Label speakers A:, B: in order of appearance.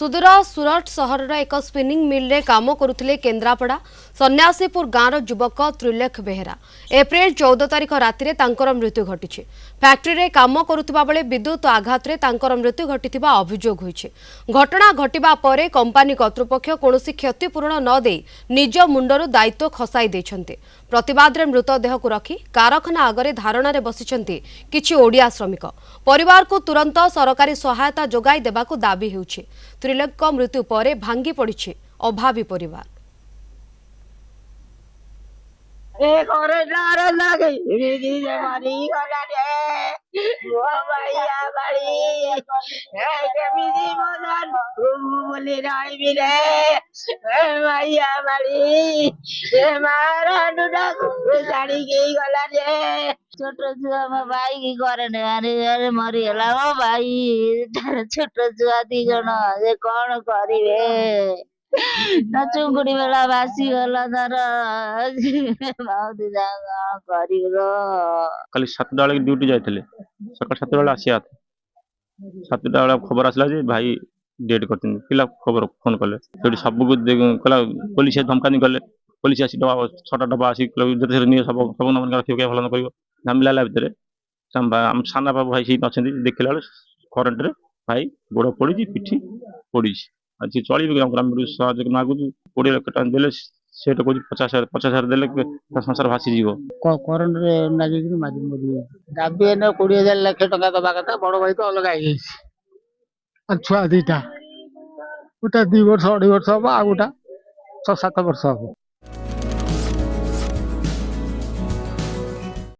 A: सुदूर सुरट सहर एक स्पिनिंग मिल रे काम करुले केन्द्रापड़ा सन्यासीपुर गाँव युवक त्रिलेख बेहेरा एप्रिल 14 तारिख राति मृत्यु घटी फैक्ट्री रे काम करुवा बेले विद्युत आघात रे मृत्यु घटी अभियोग होइछे। घटना घटिबा परे कंपनी कर्तृपक्ष कौनसी क्षतिपूरण न दे निज मुंडरू दायित्व खसाई देछन्ते। प्रतिवाद रे मृतदेह को रखी कारखाना आगरे धारणा रे बसिछन्ते किछि ओडिया श्रमिक। परिवार को तुरंत सरकारी सहायता जोगाई देबाकू दाबी हेउछे। त्रिलोक मृत्यु पर भांगी पड़ी अभावी परिवार।
B: छोट छुआ भाई घरे मरीगला मो भाई छोट छुआ दी जन जे कौन करिवे ना चुंगुड़ी बेला बासी गला धर माउदी जा करिरो।
C: कल 7टा बेले ड्यूटी जाइए सकाल 7टा बेले आसिया 7टा बेले खबर आसला जे भाई डेट करते पिला खबर फोन कले सब कला पुलिस धमकानी कले पुलिस आसी डबा 6टा डबा आसी सब भल कर झामिला भितर साना बाबू भाई अच्छा देखला करेन्ट रे भाई गोड़ पड़ी पिठी पड़ी आज चलिए ग्राम सहयोग मागुच 20 लाख टका देले से तो 50,000 देले संसार भासी जीव
D: करेन्ट रे लागी माजी मरी दाबी ने 20,000 लाख टका दबा कथा बड़ भाई तो अलग आई छुआ दीटा गोटा 2 वर्ष 2.5 वर्ष हम आ गोटा 6-7 वर्ष हम।